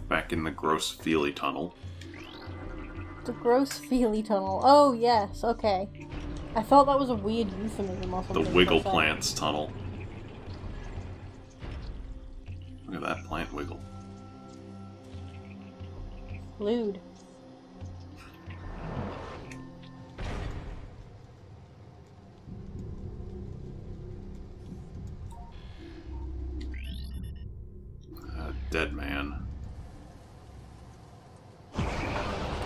back in the gross feely tunnel. The gross feely tunnel. Oh, yes, okay. I thought that was a weird euphemism or something. The wiggle plants tunnel. Look at that plant wiggle. Lewd. Dead man.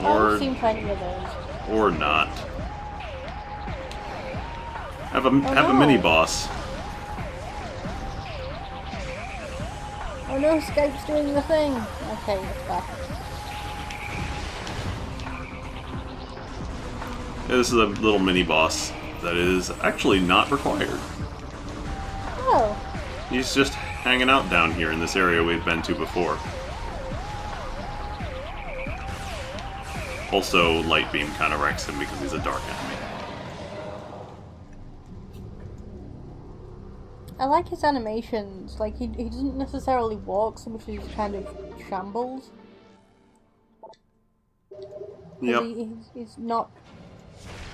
I've seen plenty of those. Or not. Have a mini boss. Oh no, Skype's doing the thing. Okay, it's back. Yeah, this is a little mini boss that is actually not required. Oh. He's just hanging out down here in this area we've been to before. Also, Light Beam kind of wrecks him because he's a dark enemy. I like his animations. Like, he doesn't necessarily walk so much as he kind of shambles. Yep. He's not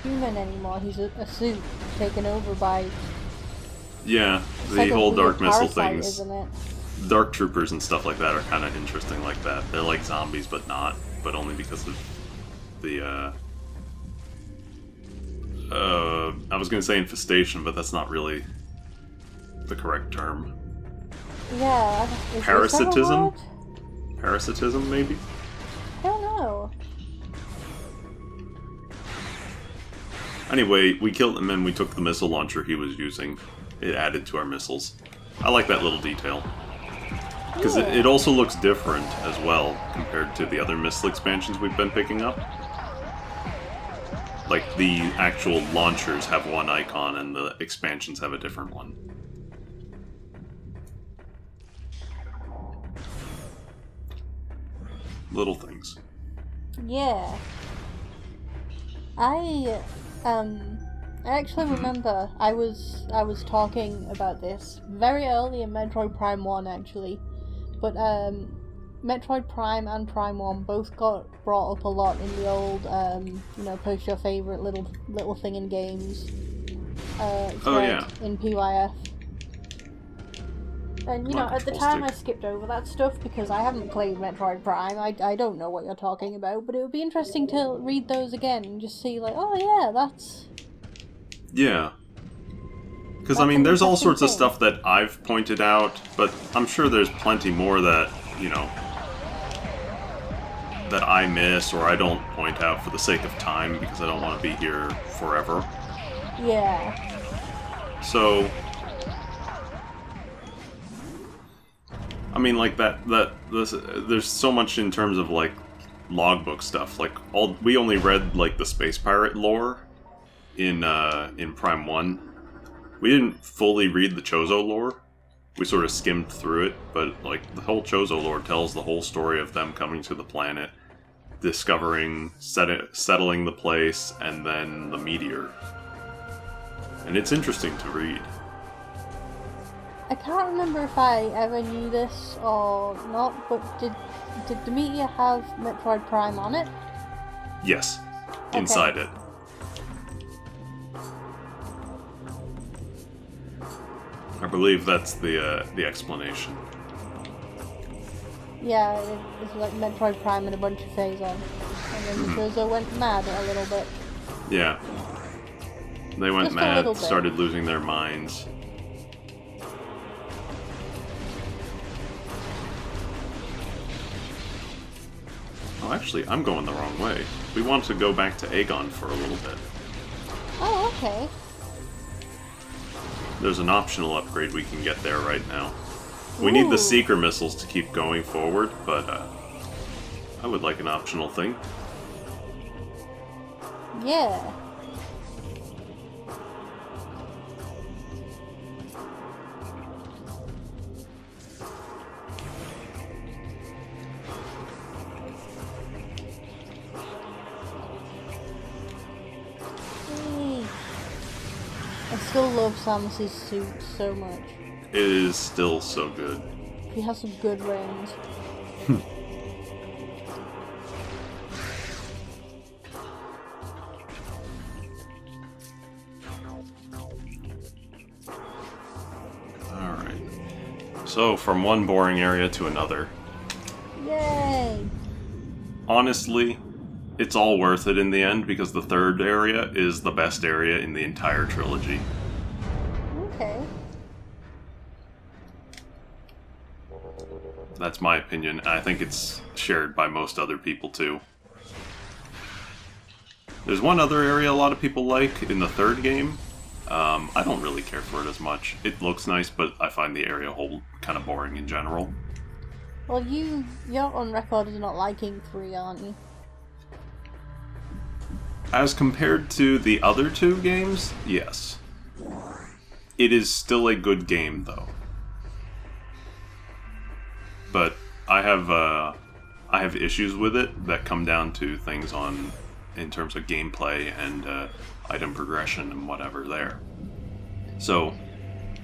human anymore. He's a suit taken over by... Yeah, the like whole dark missile parasite, things. isn't it? Dark troopers and stuff like that are kind of interesting like that. They're like zombies, but not. But only because of the, I was gonna say infestation, but that's not really the correct term. Yeah. Parasitism? Parasitism, maybe? I don't know. Anyway, we killed him and we took the missile launcher he was using. It added to our missiles. I like that little detail. Because it also looks different as well compared to the other missile expansions we've been picking up. Like, the actual launchers have one icon and the expansions have a different one. Little things. Yeah. I actually remember I was talking about this very early in Metroid Prime 1 actually, but Metroid Prime and Prime 1 both got brought up a lot in the old post your favorite little thing in games in PYF. And at the time I skipped over that stuff because I haven't played Metroid Prime. I don't know what you're talking about, but it would be interesting to read those again and just see like, oh yeah, that's... Yeah. Because, I mean, there's all sorts of stuff that I've pointed out, but I'm sure there's plenty more that, that I miss or I don't point out for the sake of time because I don't want to be here forever. Yeah. So... I mean, like, there's so much in terms of, like, logbook stuff. Like, we only read, like, the Space Pirate lore in Prime 1. We didn't fully read the Chozo lore. We sort of skimmed through it, but, like, the whole Chozo lore tells the whole story of them coming to the planet, discovering, settling the place, and then the meteor. And it's interesting to read. I can't remember if I ever knew this or not, but did the meteor have Metroid Prime on it? Yes. Okay. Inside it. I believe that's the explanation. Yeah, it's like Metroid Prime and a bunch of phase on. And then the Chozo went mad a little bit. Yeah. They went Just mad, started losing their minds. Oh, actually, I'm going the wrong way. We want to go back to Aegon for a little bit. Oh, okay. There's an optional upgrade we can get there right now. We need the Seeker missiles to keep going forward, but I would like an optional thing. Yeah. I still love Samus's suit so much. It is still so good. He has some good range. So, from one boring area to another. Yay! Honestly, it's all worth it in the end because the third area is the best area in the entire trilogy. Okay. That's my opinion. I think it's shared by most other people too. There's one other area a lot of people like in the third game. I don't really care for it as much. It looks nice, but I find the area whole kind of boring in general. Well, you're on record as not liking 3, aren't you? As compared to the other two games, yes. It is still a good game, though. But I have issues with it that come down to things in terms of gameplay and item progression and whatever there. So,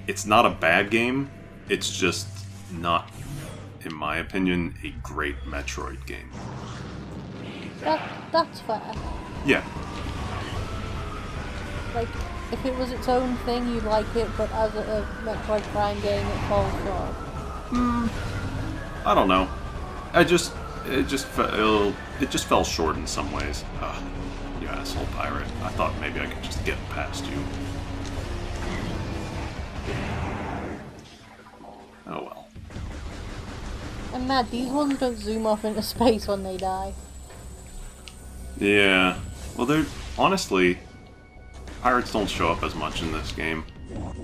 it's not a bad game, it's just not, in my opinion, a great Metroid game. That's fair. Yeah. Like, if it was its own thing, you'd like it, but as a Metroid Prime game, it falls short. I don't know. It just fell short in some ways. Ugh, you asshole pirate. I thought maybe I could just get past you. Oh well. And mad, these ones don't zoom off into space when they die. Yeah. Well, they're honestly, pirates don't show up as much in this game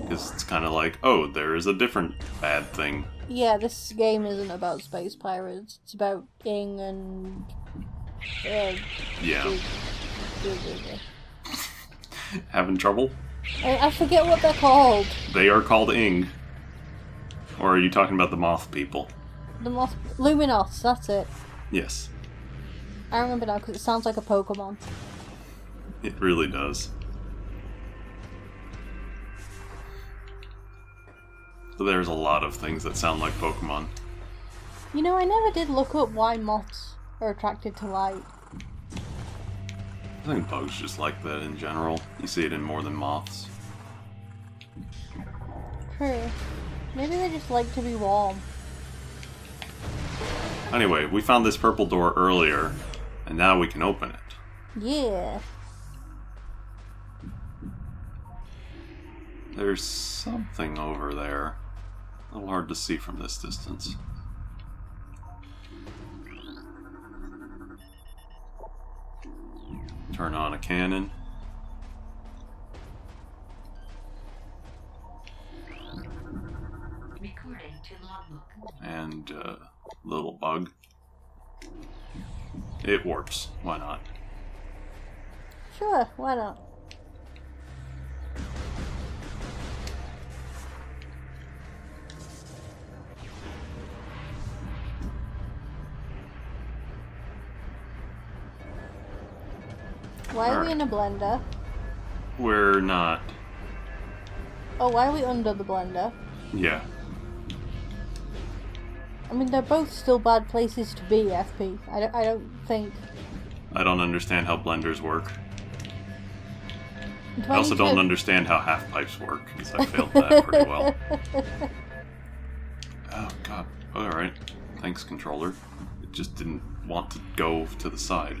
because it's kind of like, oh, there is a different bad thing. Yeah, this game isn't about space pirates. It's about Ing and... Yeah. Having trouble? I forget what they're called. They are called Ing. Or are you talking about the moth people? The moth... Luminos, that's it. Yes. I remember now because it sounds like a Pokemon. It really does. So there's a lot of things that sound like Pokemon. You know, I never did look up why moths are attracted to light. I think bugs just like that in general. You see it in more than moths. True. Maybe they just like to be warm. Anyway, we found this purple door earlier, and now we can open it. Yeah. There's something over there. A little hard to see from this distance. Turn on a cannon. Recording to logbook. And little bug. It warps. Why not? Sure, why not? Why are we in a blender? We're not. Oh, why are we under the blender? Yeah. I mean, they're both still bad places to be, FP. I don't think... I don't understand how blenders work. Do I also don't understand how half-pipes work, because I failed that pretty well. Oh, God. Alright. Thanks, controller. It just didn't want to go to the side.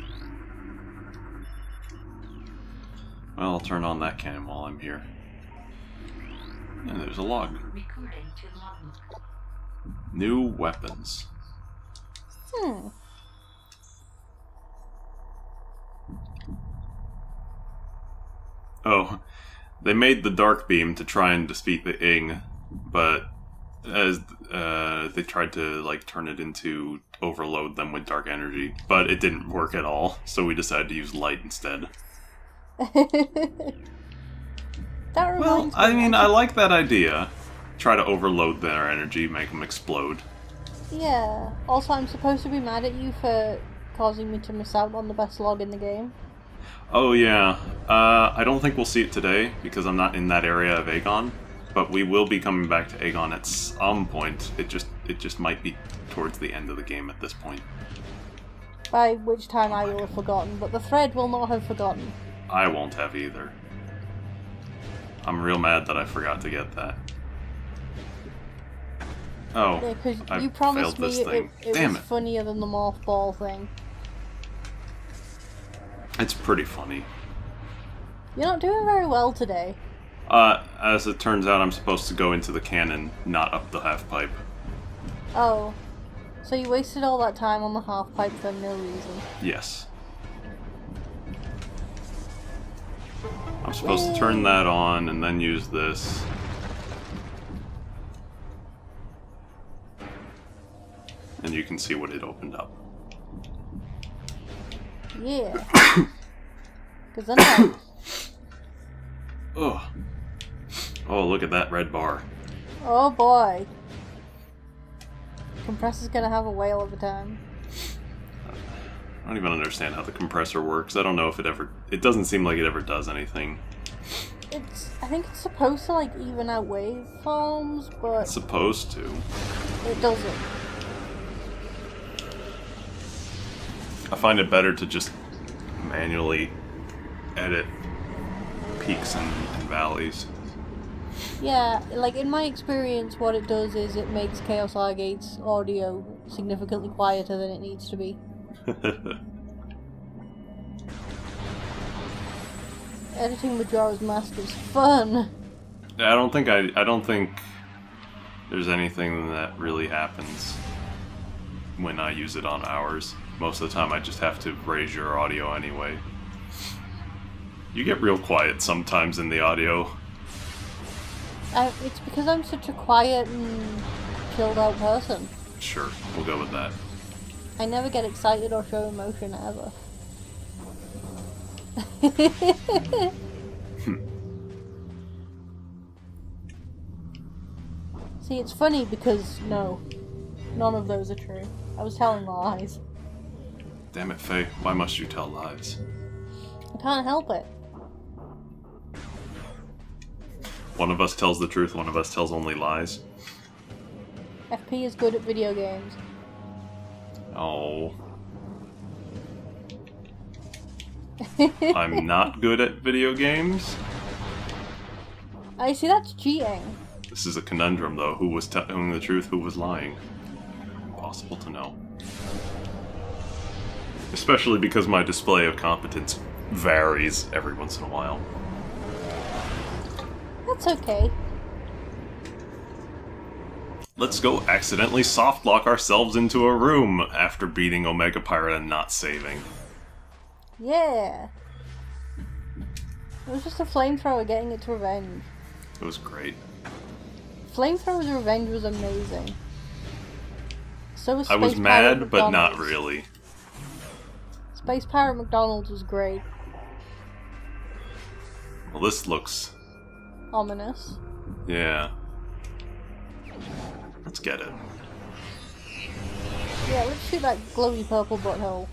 Well, I'll turn on that cam while I'm here. And there's a log. Recording to logbook. New weapons. Oh, they made the dark beam to try and defeat the Ing, but as they tried to like turn it into overload them with dark energy, but it didn't work at all, so we decided to use light instead. That reminds Well, me. I mean, I like that idea. Try to overload their energy, make them explode. Yeah. Also, I'm supposed to be mad at you for causing me to miss out on the best log in the game. Oh yeah, I don't think we'll see it today because I'm not in that area of Aegon, but we will be coming back to Aegon at some point. It just might be towards the end of the game at this point. By which time I will have forgotten, but the thread will not have forgotten. I won't have either. I'm real mad that I forgot to get that. Oh, Yeah, because I you promised failed me this thing. it Damn was it. funnier than the morph ball thing. It's pretty funny. You're not doing very well today. As it turns out, I'm supposed to go into the cannon, not up the half pipe. Oh. So you wasted all that time on the half pipe for no reason. Yes. I'm supposed to turn that on and then use this. And you can see what it opened up. Yeah. Because then I... Ugh. Oh, look at that red bar. Oh boy. Compressor's gonna have a whale of a time. I don't even understand how the compressor works. I don't know if it ever... It doesn't seem like it ever does anything. I think it's supposed to, like, even out waveforms, but... It's supposed to. It doesn't. I find it better to just manually edit peaks and valleys. Yeah, like, in my experience, what it does is it makes Chaos Argate's audio significantly quieter than it needs to be. Editing Majora's Mask is fun! I don't think there's anything that really happens when I use it on ours. Most of the time I just have to raise your audio anyway. You get real quiet sometimes in the audio. It's because I'm such a quiet and chilled out person. Sure, we'll go with that. I never get excited or show emotion ever. See, it's funny because, no, none of those are true. I was telling lies. Damn it, Faye. Why must you tell lies? I can't help it. One of us tells the truth, one of us tells only lies. FP is good at video games. Oh. I'm not good at video games? I see, that's cheating. This is a conundrum, though. Who was telling the truth, who was lying? Impossible to know. Especially because my display of competence varies every once in a while. That's okay. Let's go accidentally softlock ourselves into a room after beating Omega Pirate and not saving. Yeah. It was just a flamethrower getting its revenge. It was great. Flamethrower's revenge was amazing. So was I was Space Pirate mad, but not McDonald's. really. Space Pirate McDonald's was great. Well, this looks... Ominous. yeah. Let's get it. Yeah, let's shoot that glowy purple butthole.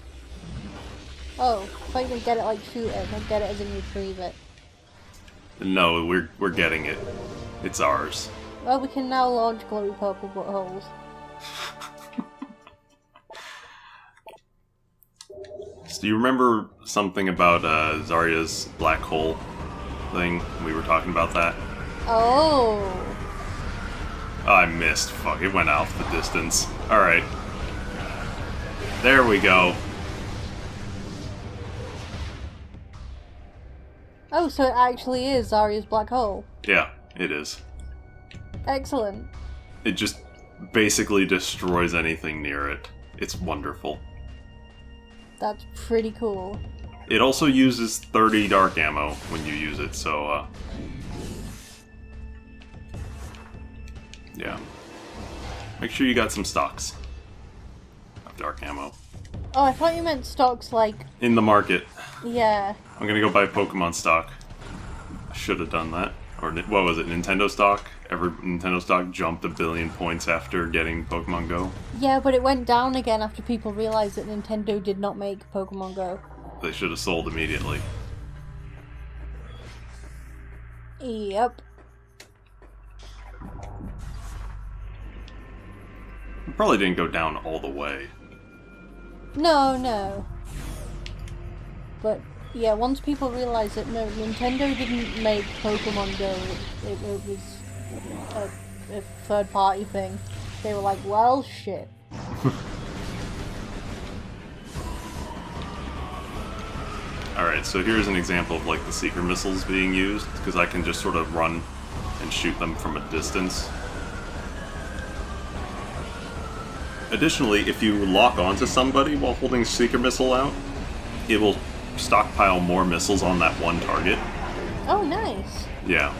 Oh, if I didn't get it like shoot it, I'd get it as in retrieve it. No, we're getting it. It's ours. Well, we can now launch glowy purple buttholes. So do you remember something about Zarya's black hole thing? We were talking about that. Oh! Oh, I missed. Fuck, it went off the distance. Alright. There we go. Oh, so it actually is Zarya's black hole. Yeah, it is. Excellent. It just basically destroys anything near it. It's wonderful. That's pretty cool. It also uses 30 dark ammo when you use it, so, yeah. Make sure you got some stocks of dark ammo. Oh, I thought you meant stocks like... In the market. Yeah. I'm gonna go buy Pokemon stock. I should have done that. Or, what was it, Nintendo stock? Nintendo stock jumped 1 billion points after getting Pokemon Go. Yeah, but it went down again after people realized that Nintendo did not make Pokemon Go. They should have sold immediately. Yep. It probably didn't go down all the way. No. But, yeah, once people realized that, no, Nintendo didn't make Pokemon Go, it was a third-party thing. They were like, well, shit. Alright, so here's an example of like the seeker missiles being used, because I can just sort of run and shoot them from a distance. Additionally, if you lock onto somebody while holding a seeker missile out, it will stockpile more missiles on that one target. Oh, nice. Yeah.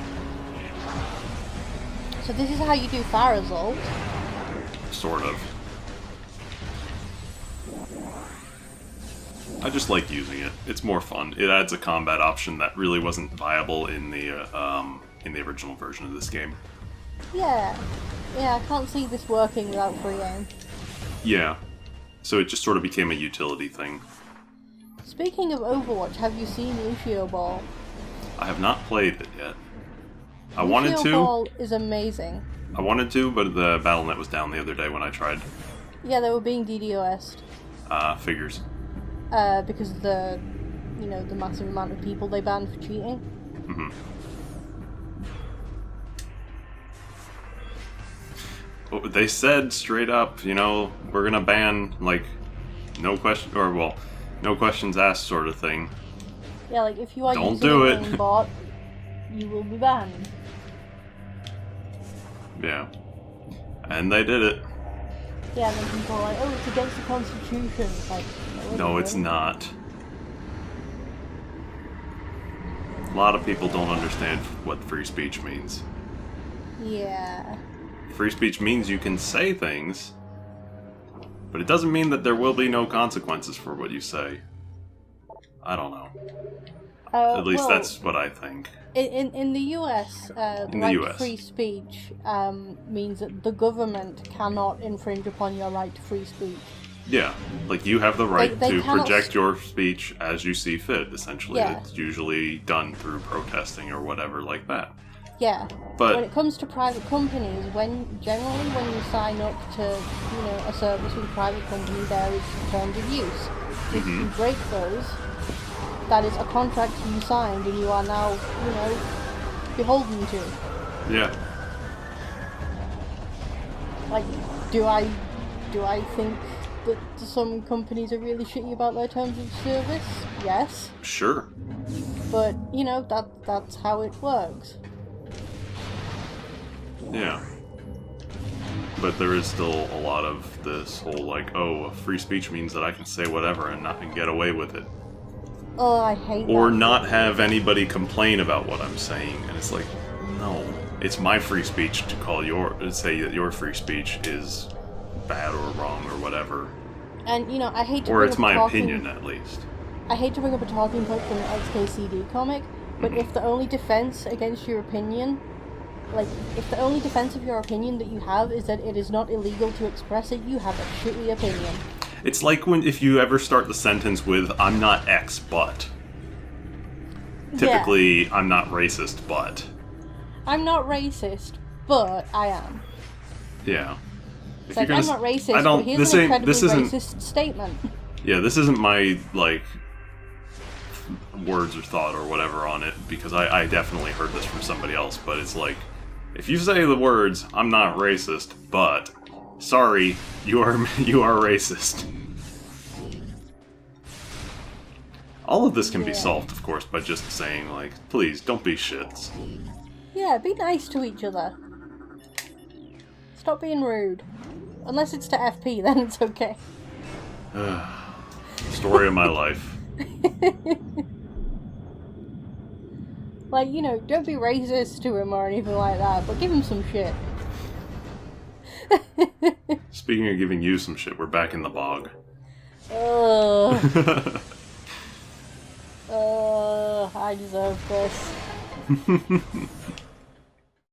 So this is how you do fire assault. Sort of. I just like using it. It's more fun. It adds a combat option that really wasn't viable in the original version of this game. Yeah. Yeah, I can't see this working without free aim. Yeah. So it just sort of became a utility thing. Speaking of Overwatch, have you seen Lucio Ball? I have not played it yet. I wanted Lucio to. Ball is amazing. I wanted to, but the BattleNet was down the other day when I tried. Yeah, they were being DDoS'd. Figures. Because of the massive amount of people they banned for cheating. Mm-hmm. Well, they said straight up, we're gonna ban, like, no questions asked sort of thing. Yeah, like, if you are Don't using do a it. game bot, you will be banned. Yeah. And they did it. Yeah, and then people are like, oh, it's against the Constitution. It's like, No, it's not. A lot of people don't understand what free speech means. Yeah. Free speech means you can say things, but it doesn't mean that there will be no consequences for what you say. I don't know. At least that's what I think. In the US, free speech means that the government cannot infringe upon your right to free speech. Yeah, like you have the right They to cannot project your speech as you see fit, essentially. Yeah. It's usually done through protesting or whatever like that. Yeah, But when it comes to private companies, generally when you sign up to a service with a private company, there is terms of use. If you break those, that is a contract you signed and you are now beholden to. yeah. Like, do I think that some companies are really shitty about their terms of service? Yes, Sure. but that's how it works. Yeah. But there is still a lot of this whole, like, free speech means that I can say whatever and not get away with it. Oh, I hate Or that. not have anybody complain about what I'm saying. And it's like, no. It's my free speech to say that your free speech is bad or wrong or whatever. And, I hate to Or bring it's up my a talking, opinion, at least. I hate to bring up a talking point from an XKCD comic, but if the only defense against your opinion, if the only defense of your opinion that you have is that it is not illegal to express it, you have a shitty opinion. It's like if you ever start the sentence with, I'm not X, but. Typically, I'm not racist, but. I'm not racist, but I am. Yeah. It's like, I'm not racist, but here's an incredibly racist statement. Yeah, this isn't my, words or thought or whatever on it, because I definitely heard this from somebody else, but it's like, if you say the words, I'm not racist, but, sorry, you are racist. All of this can be solved, of course, by just saying, please, don't be shits. Yeah, be nice to each other. Stop being rude. Unless it's to FP, then it's okay. Story of my life. Don't be racist to him or anything like that, but give him some shit. Speaking of giving you some shit, we're back in the bog. I deserve this.